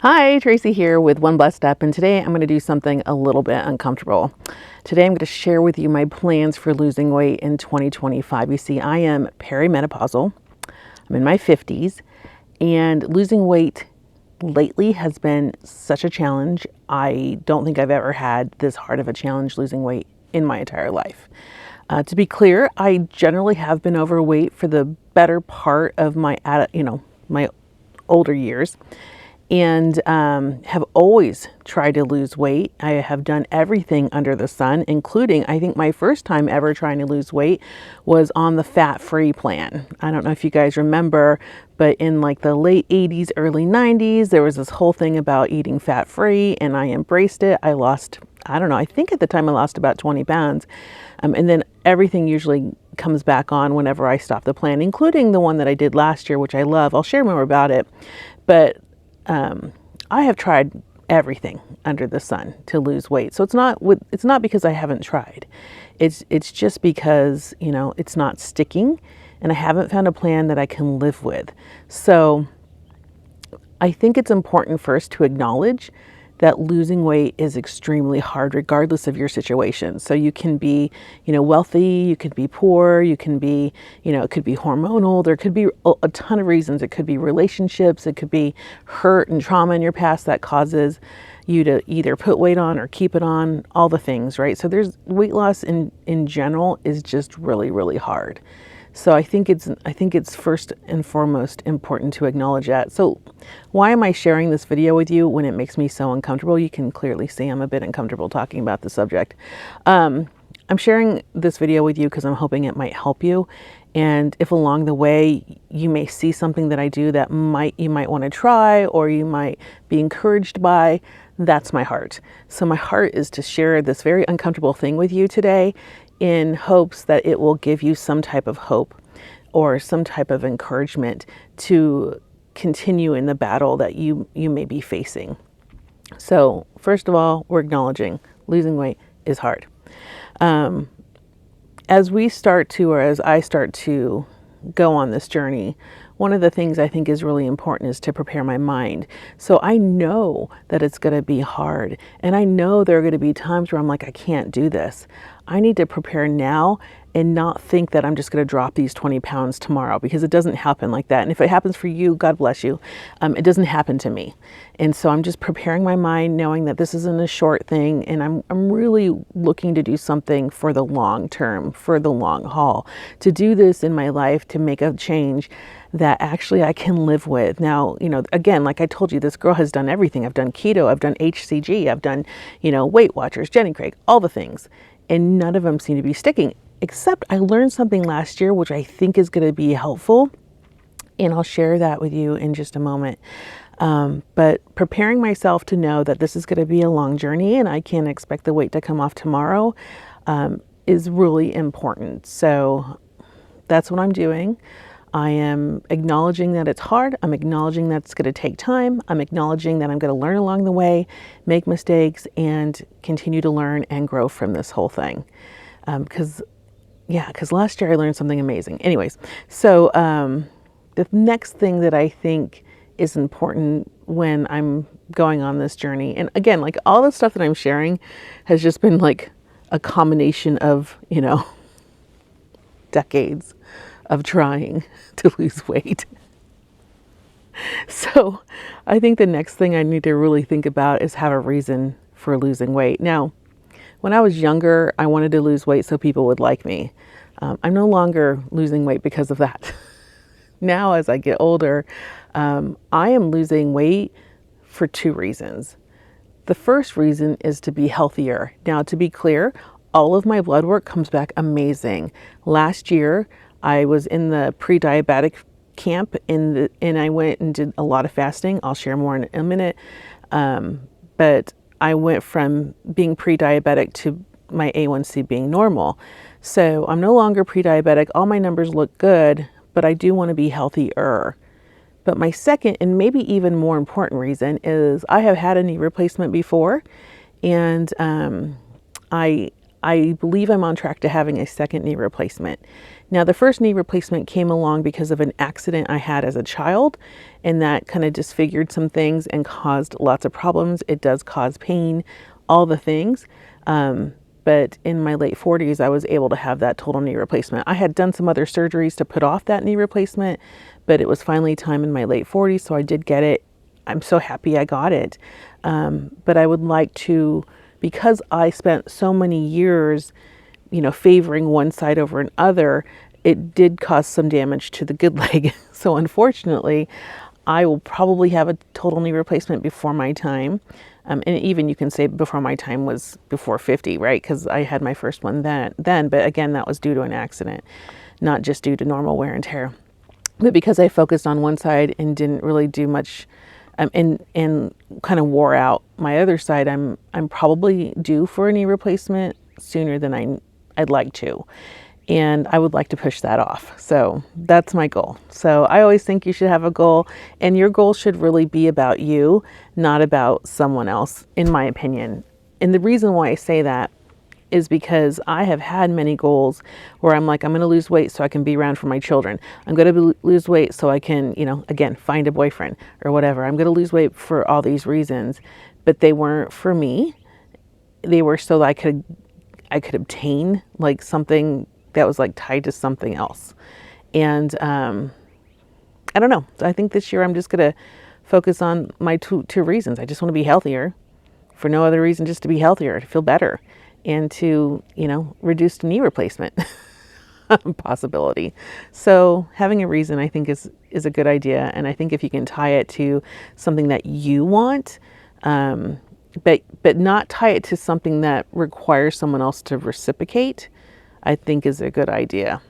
Hi, Tracy here with One Blessed Step, and today I'm going to do something a little bit uncomfortable. Today I'm going to share with you my plans for losing weight in 2025. You see, I am perimenopausal. I'm in my 50s, and losing weight lately has been such a challenge. I don't think I've ever had this hard of a challenge losing weight in my entire life. To be clear, I generally have been overweight for the better part of my older years, and have always tried to lose weight. I have done everything under the sun, including, I think my first time ever trying to lose weight was on the fat-free plan. I don't know if you guys remember, but in like the late 80s, early 90s, there was this whole thing about eating fat-free, and I embraced it. I lost, I don't know, I think at the time I lost about 20 pounds. And then everything usually comes back on whenever I stop the plan, including the one that I did last year, which I love. I'll share more about it. But I have tried everything under the sun to lose weight. So it's not because I haven't tried. It's just because, it's not sticking and I haven't found a plan that I can live with. So I think it's important first to acknowledge that losing weight is extremely hard regardless of your situation. So you can be, wealthy, you could be poor, you can be, it could be hormonal, there could be a ton of reasons. It could be relationships, it could be hurt and trauma in your past that causes you to either put weight on or keep it on, all the things, right? So there's weight loss in general is just really, really hard. So I think it's first and foremost important to acknowledge that. So why am I sharing this video with you when it makes me so uncomfortable? You can clearly see I'm a bit uncomfortable talking about the subject. I'm sharing this video with you because I'm hoping it might help you. And if along the way you may see something that I do that you might want to try, or you might be encouraged by, that's my heart. So my heart is to share this very uncomfortable thing with you today, in hopes that it will give you some type of hope or some type of encouragement to continue in the battle that you may be facing. So first of all, we're acknowledging losing weight is hard. As I start to go on this journey, one of the things I think is really important is to prepare my mind. So I know that it's going to be hard, and I know there are going to be times where I'm like, I can't do this. I need to prepare now and not think that I'm just going to drop these 20 pounds tomorrow, because it doesn't happen like that. And if it happens for you, God bless you. It doesn't happen to me. And so I'm just preparing my mind, knowing that this isn't a short thing, and I'm really looking to do something for the long term, for the long haul, to do this in my life, to make a change that actually I can live with. Now, again, like I told you, this girl has done everything. I've done keto, I've done HCG, I've done, Weight Watchers, Jenny Craig, all the things. And none of them seem to be sticking, except I learned something last year, which I think is going to be helpful. And I'll share that with you in just a moment. But preparing myself to know that this is going to be a long journey and I can't expect the weight to come off tomorrow is really important. So that's what I'm doing. I am acknowledging that it's hard. I'm acknowledging that it's going to take time. I'm acknowledging that I'm going to learn along the way, make mistakes, and continue to learn and grow from this whole thing. Because last year I learned something amazing. Anyways, so the next thing that I think is important when I'm going on this journey, and again, like all the stuff that I'm sharing has just been like a combination of, decades of trying to lose weight. So I think the next thing I need to really think about is have a reason for losing weight. Now, when I was younger, I wanted to lose weight so people would like me. I'm no longer losing weight because of that. Now, as I get older, I am losing weight for two reasons. The first reason is to be healthier. Now, to be clear, all of my blood work comes back amazing. Last year, I was in the pre-diabetic camp and I went and did a lot of fasting. I'll share more in a minute. But I went from being pre-diabetic to my A1C being normal. So I'm no longer pre-diabetic. All my numbers look good, but I do want to be healthier. But my second and maybe even more important reason is I have had a knee replacement before, and I I believe I'm on track to having a second knee replacement. Now, the first knee replacement came along because of an accident I had as a child, and that kind of disfigured some things and caused lots of problems. It does cause pain, all the things. But in my late 40s, I was able to have that total knee replacement. I had done some other surgeries to put off that knee replacement, but it was finally time in my late 40s, so I did get it. I'm so happy I got it. But I would like to, because I spent so many years, favoring one side over another, it did cause some damage to the good leg. So unfortunately, I will probably have a total knee replacement before my time. And even you can say before my time was before 50, right? Because I had my first one then. But again, that was due to an accident, not just due to normal wear and tear. But because I focused on one side and didn't really do much, and kind of wore out my other side, I'm probably due for a knee replacement sooner than I'd like to. And I would like to push that off. So that's my goal. So I always think you should have a goal, and your goal should really be about you, not about someone else, in my opinion. And the reason why I say that is because I have had many goals where I'm like, I'm going to lose weight so I can be around for my children. I'm going to lose weight so I can, again, find a boyfriend or whatever. I'm going to lose weight for all these reasons, but they weren't for me. They were so that I could obtain like something that was like tied to something else. And I don't know. I think this year I'm just going to focus on my two reasons. I just want to be healthier for no other reason, just to be healthier, to feel better, and to, reduce knee replacement possibility. So having a reason, I think, is a good idea. And I think if you can tie it to something that you want, but not tie it to something that requires someone else to reciprocate, I think is a good idea.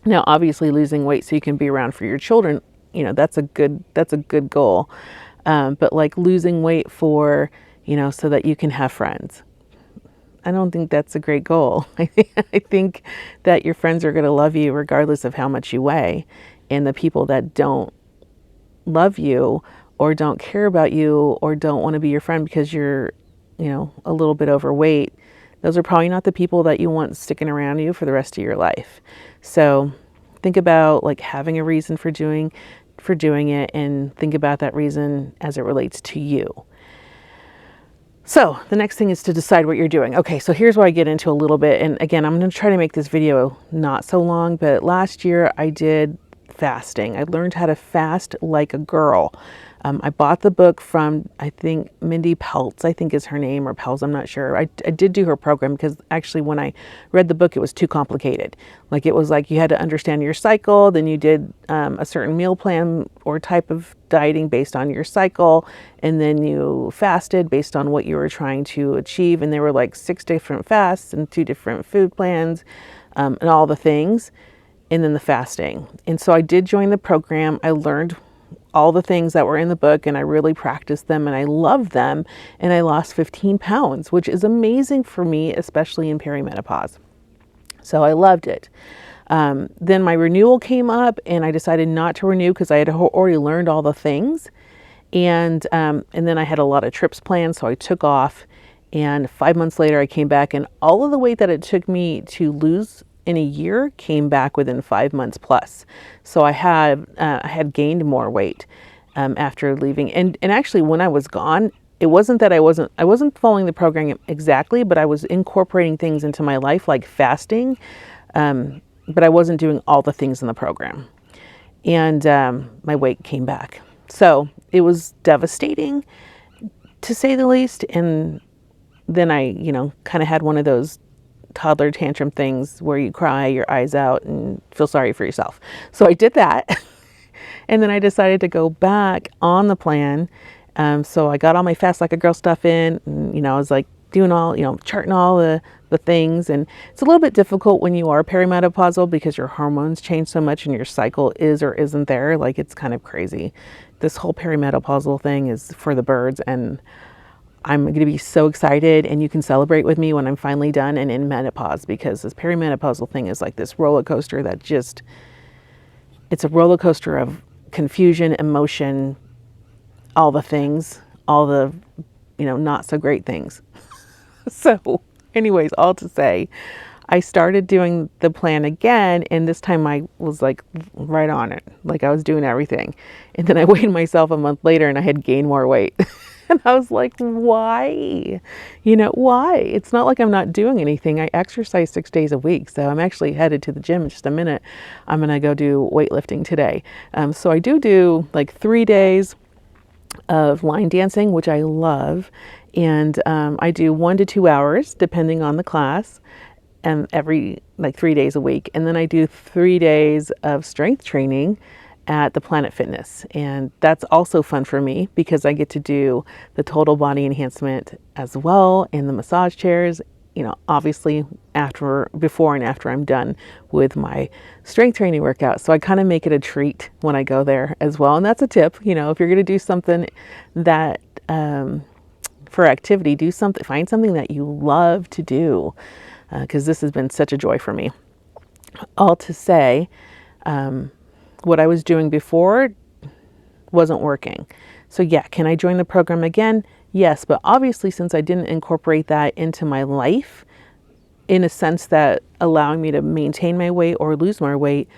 Now, obviously losing weight so you can be around for your children, that's a good goal. But like losing weight for, so that you can have friends, I don't think that's a great goal. I think that your friends are going to love you regardless of how much you weigh. And the people that don't love you or don't care about you or don't want to be your friend because you're, a little bit overweight, those are probably not the people that you want sticking around you for the rest of your life. So think about like having a reason for doing it, and think about that reason as it relates to you. So the next thing is to decide what you're doing. Okay, so here's where I get into a little bit. And again, I'm going to try to make this video not so long, but last year I did fasting. I learned how to fast like a girl. I bought the book from, I think, Mindy Peltz, I think is her name, or Pelz, I'm not sure. I did do her program because actually when I read the book, it was too complicated. Like it was like you had to understand your cycle, then you did a certain meal plan or type of dieting based on your cycle, and then you fasted based on what you were trying to achieve. And there were like 6 different fasts and 2 different food plans, and all the things, and then the fasting. And so I did join the program. I learned all the things that were in the book, and I really practiced them, and I loved them, and I lost 15 pounds, which is amazing for me, especially in perimenopause. So I loved it. Then my renewal came up, and I decided not to renew because I had already learned all the things, and then I had a lot of trips planned, so I took off, and 5 months later I came back, and all of the weight that it took me to lose in a year came back within 5 months plus. So I had gained more weight after leaving. And actually when I was gone, it wasn't that I wasn't following the program exactly, but I was incorporating things into my life like fasting. But I wasn't doing all the things in the program. And my weight came back. So it was devastating to say the least. And then I, kind of had one of those toddler tantrum things where you cry your eyes out and feel sorry for yourself. So I did that. And then I decided to go back on the plan. So I got all my fast like a girl stuff in, and, I was like doing all, charting all the things. And it's a little bit difficult when you are perimenopausal because your hormones change so much and your cycle is or isn't there. Like it's kind of crazy. This whole perimenopausal thing is for the birds, and I'm going to be so excited, and you can celebrate with me when I'm finally done and in menopause, because this perimenopausal thing is like this roller coaster that it's a roller coaster of confusion, emotion, all the things, all the, not so great things. So Anyways, all to say, I started doing the plan again, and this time I was like right on it. Like I was doing everything. And then I weighed myself a month later and I had gained more weight. And I was like, why? Why? It's not like I'm not doing anything. I exercise 6 days a week. So I'm actually headed to the gym in just a minute. I'm going to go do weightlifting today. So I do like 3 days of line dancing, which I love. And I do 1 to 2 hours, depending on the class, every like 3 days a week. And then I do 3 days of strength training at the Planet Fitness. And that's also fun for me because I get to do the total body enhancement as well in the massage chairs, obviously before and after I'm done with my strength training workout. So I kind of make it a treat when I go there as well. And that's a tip, if you're going to do something that, for activity, find something that you love to do. Because this has been such a joy for me. All to say, what I was doing before wasn't working. So yeah, can I join the program again? Yes, but obviously since I didn't incorporate that into my life in a sense that allowing me to maintain my weight or lose more weight,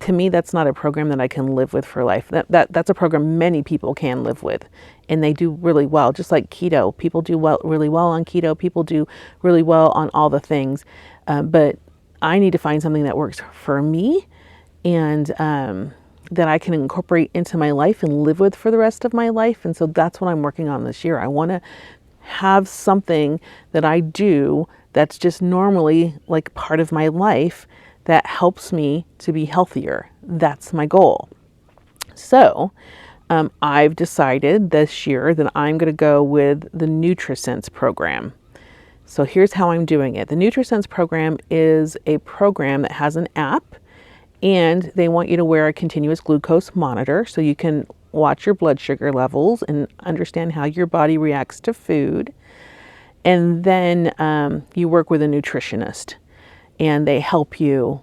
to me, that's not a program that I can live with for life. That's a program many people can live with, and they do really well. Just like keto, people do really well on keto. People do really well on all the things, but I need to find something that works for me, and that I can incorporate into my life and live with for the rest of my life. And so that's what I'm working on this year. I want to have something that I do that's just normally like part of my life that helps me to be healthier. That's my goal. So I've decided this year that I'm going to go with the NutriSense program. So here's how I'm doing it. The NutriSense program is a program that has an app, and they want you to wear a continuous glucose monitor so you can watch your blood sugar levels and understand how your body reacts to food. And then you work with a nutritionist, and they help you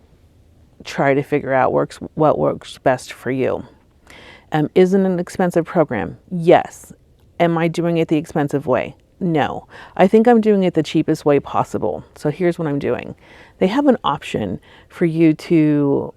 try to figure out what works best for you. Isn't it an expensive program? Yes. Am I doing it the expensive way? No. I think I'm doing it the cheapest way possible. So here's what I'm doing. They have an option for you to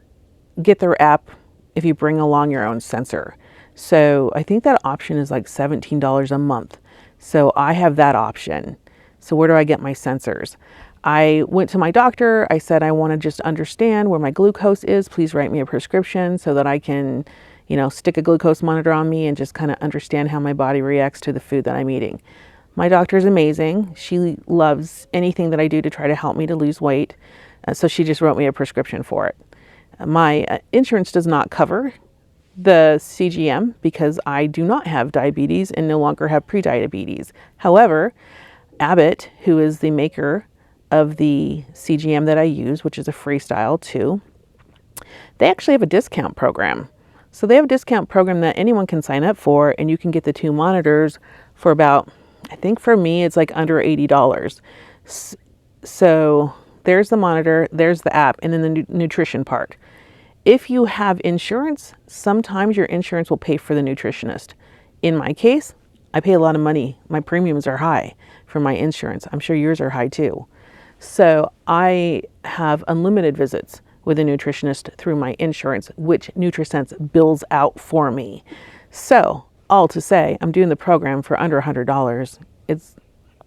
get their app if you bring along your own sensor. So I think that option is like $17 a month. So I have that option. So where do I get my sensors? I went to my doctor. I said, I want to just understand where my glucose is. Please write me a prescription so that I can, stick a glucose monitor on me and just kind of understand how my body reacts to the food that I'm eating. My doctor is amazing. She loves anything that I do to try to help me to lose weight. So she just wrote me a prescription for it. My insurance does not cover the CGM because I do not have diabetes and no longer have prediabetes. However, Abbott, who is the maker of the CGM that I use, which is a Freestyle 2, they actually have a discount program. So they have a discount program that anyone can sign up for, and you can get the 2 monitors for about, I think for me, it's like under $80. So there's the monitor, there's the app, and then the nutrition part. If you have insurance, sometimes your insurance will pay for the nutritionist. In my case, I pay a lot of money. My premiums are high for my insurance. I'm sure yours are high too. So I have unlimited visits with a nutritionist through my insurance, which NutriSense bills out for me. So all to say, I'm doing the program for under $100.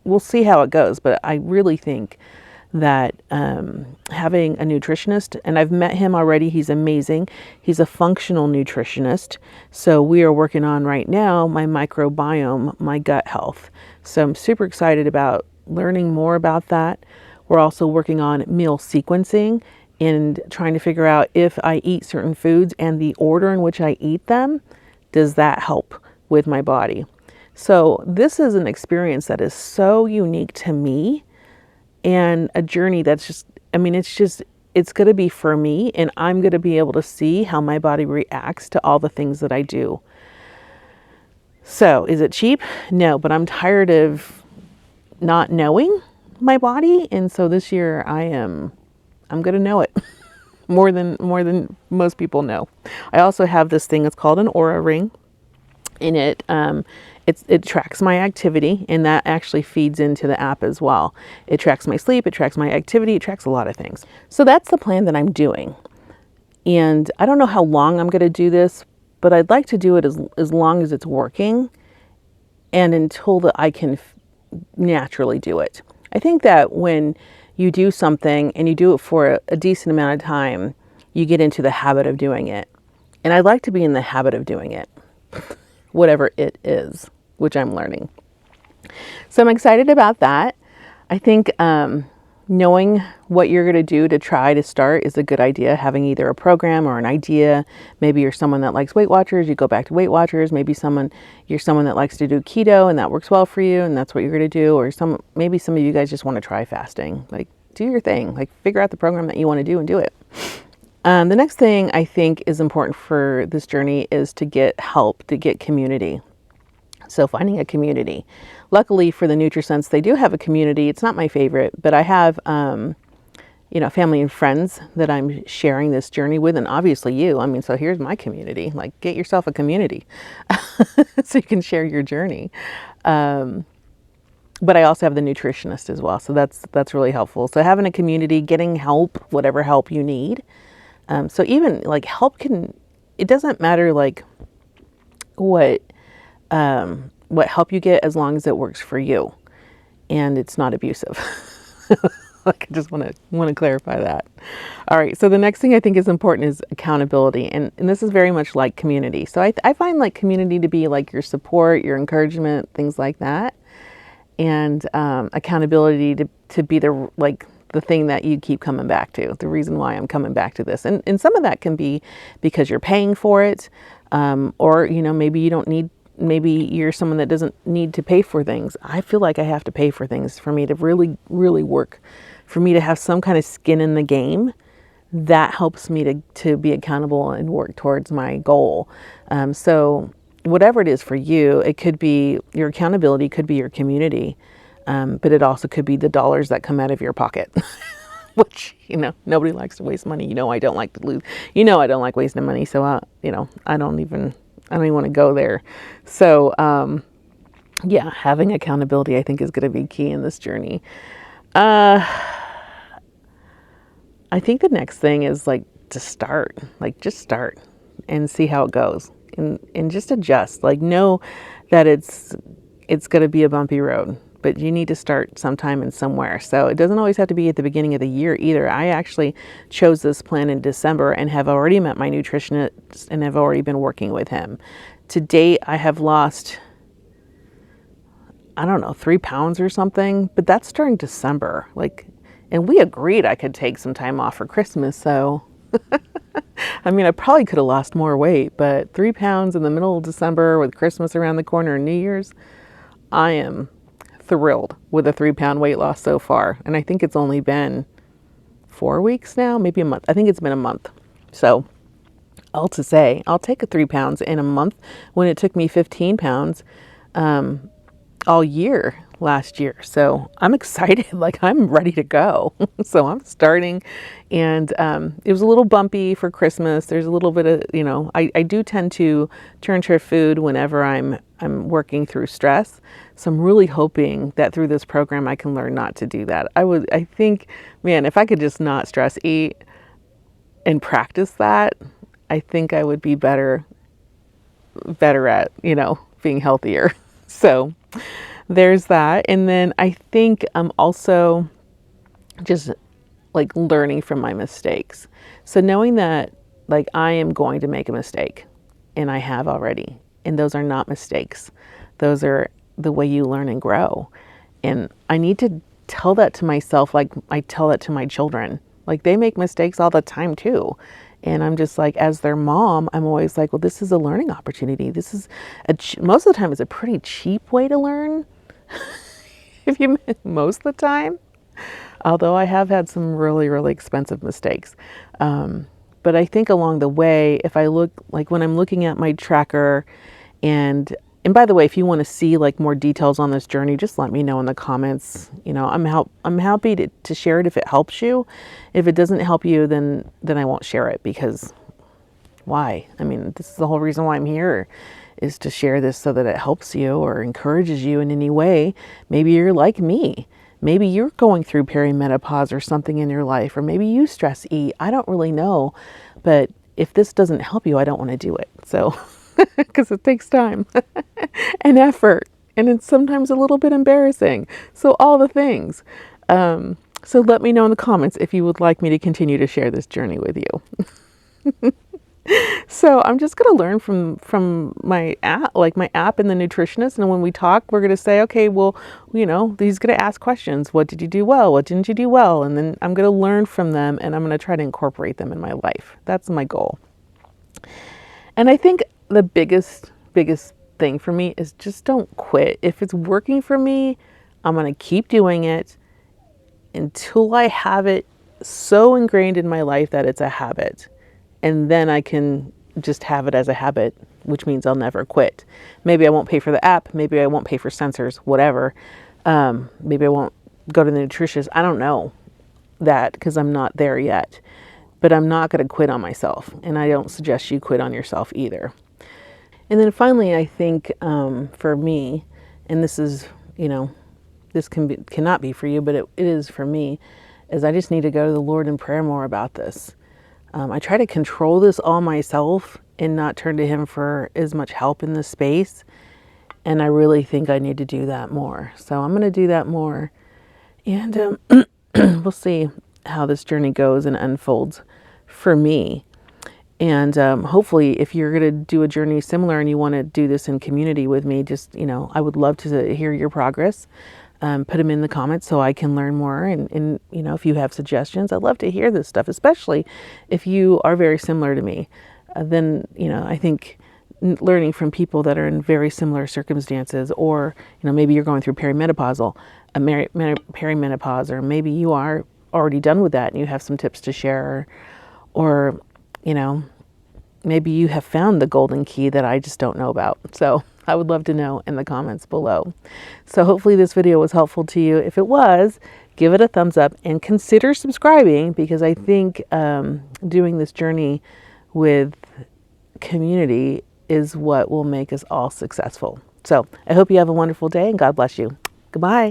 We'll see how it goes, but I really think that having a nutritionist, and I've met him already, he's amazing. He's a functional nutritionist. So we are working on right now my microbiome, my gut health. So I'm super excited about learning more about that. We're also working on meal sequencing and trying to figure out if I eat certain foods and the order in which I eat them, does that help with my body? So this is an experience that is so unique to me, and a journey that's just, it's going to be for me, and I'm going to be able to see how my body reacts to all the things that I do. So is it cheap? No, but I'm tired of not knowing my body. And so this year I'm going to know it more than most people know. I also have this thing, it's called an Aura ring. And It tracks my activity, and that actually feeds into the app as well. It tracks my sleep, it tracks my activity, it tracks a lot of things. So that's the plan that I'm doing. And I don't know how long I'm going to do this, but I'd like to do it as long as it's working and until that I can naturally do it. I think that when you do something and you do it for a decent amount of time, you get into the habit of doing it. And I'd like to be in the habit of doing it, whatever it is, which I'm learning. So I'm excited about that. I think knowing what you're going to do to try to start is a good idea. Having either a program or an idea. Maybe you're someone that likes Weight Watchers, you go back to Weight Watchers. Maybe you're someone that likes to do keto and that works well for you and that's what you're going to do. Or maybe some of you guys just want to try fasting. Like, do your thing. Like, figure out the program that you want to do and do it. The next thing I think is important for this journey is to get help, to get community. So finding a community. Luckily for the NutriSense, they do have a community. It's not my favorite, but I have, family and friends that I'm sharing this journey with, and obviously you. I mean, so here's my community. Like, get yourself a community so you can share your journey. But I also have the nutritionist as well, so that's really helpful. So having a community, getting help, whatever help you need. So even like help it doesn't matter like what help you get as long as it works for you and it's not abusive. Like, I just want to clarify that. All right. So the next thing I think is important is accountability. And this is very much like community. So I find like community to be like your support, your encouragement, things like that. And accountability to be the thing that you keep coming back to, the reason why I'm coming back to this. And some of that can be because you're paying for it. Or, maybe you don't need, maybe you're someone that doesn't need to pay for things. I feel like I have to pay for things for me to really, really work, for me to have some kind of skin in the game. That helps me to be accountable and work towards my goal. So whatever it is for you, it could be your accountability, could be your community, but it also could be the dollars that come out of your pocket, which, nobody likes to waste money. I don't like to lose, I don't like wasting money. So, I don't even want to go there. So, having accountability, I think, is going to be key in this journey. I think the next thing is just start and see how it goes and just adjust, know that it's going to be a bumpy road, but you need to start sometime and somewhere. So it doesn't always have to be at the beginning of the year either. I actually chose this plan in December and have already met my nutritionist and have already been working with him. To date, I have lost, 3 pounds or something, but that's during December. And we agreed I could take some time off for Christmas. So, I probably could have lost more weight, but 3 pounds in the middle of December with Christmas around the corner and New Year's, I am thrilled with a 3-pound weight loss so far. And I think it's only been 4 weeks now, maybe a month. I think it's been a month. So all to say, I'll take a 3 pounds in a month when it took me 15 pounds all year last year. So I'm excited, I'm ready to go. So I'm starting, and it was a little bumpy for Christmas. There's a little bit of, I do tend to turn to food whenever I'm working through stress. So I'm really hoping that through this program, I can learn not to do that. I think, man, if I could just not stress eat and practice that, I think I would be better at, being healthier. So there's that. And then I think I'm also just learning from my mistakes. So knowing that I am going to make a mistake, and I have already, and those are not mistakes. Those are the way you learn and grow. And I need to tell that to myself, like I tell that to my children. They make mistakes all the time too. And I'm just as their mom, I'm always well, this is a learning opportunity. This is most of the time it's a pretty cheap way to learn. Most of the time, although I have had some really, really expensive mistakes. But I think along the way, if I look, when I'm looking at my tracker, and by the way, if you want to see more details on this journey, just let me know in the comments. I'm happy to share it if it helps you. If it doesn't help you, then I won't share it, because why? This is the whole reason why I'm here, is to share this so that it helps you or encourages you in any way. Maybe you're like me. Maybe you're going through perimenopause or something in your life, or maybe you stress eat. I don't really know, but if this doesn't help you, I don't want to do it. So, because it takes time and effort, and it's sometimes a little bit embarrassing. So all the things. So let me know in the comments if you would like me to continue to share this journey with you. So I'm just going to learn from my app, like my app and the nutritionist. And when we talk, we're going to say, okay, well, he's going to ask questions. What did you do well? What didn't you do well? And then I'm going to learn from them, and I'm going to try to incorporate them in my life. That's my goal. And I think the biggest thing for me is just don't quit. If it's working for me, I'm going to keep doing it until I have it so ingrained in my life that it's a habit. And then I can just have it as a habit, which means I'll never quit. Maybe I won't pay for the app. Maybe I won't pay for sensors, whatever. Maybe I won't go to the nutritionist. I don't know that because I'm not there yet. But I'm not going to quit on myself. And I don't suggest you quit on yourself either. And then finally, I think for me, and this is, this cannot be for you, but it is for me, is I just need to go to the Lord in prayer more about this. I try to control this all myself and not turn to Him for as much help in this space. And I really think I need to do that more. So I'm going to do that more. And we'll see how this journey goes and unfolds for me. And hopefully, if you're going to do a journey similar and you want to do this in community with me, just, I would love to hear your progress. Put them in the comments so I can learn more. And if you have suggestions, I'd love to hear this stuff, especially if you are very similar to me. Then, I think learning from people that are in very similar circumstances, or, maybe you're going through perimenopause, or maybe you are already done with that and you have some tips to share, or maybe you have found the golden key that I just don't know about. So I would love to know in the comments below. So hopefully this video was helpful to you. If it was, give it a thumbs up and consider subscribing, because I think doing this journey with community is what will make us all successful. So I hope you have a wonderful day, and God bless you. Goodbye.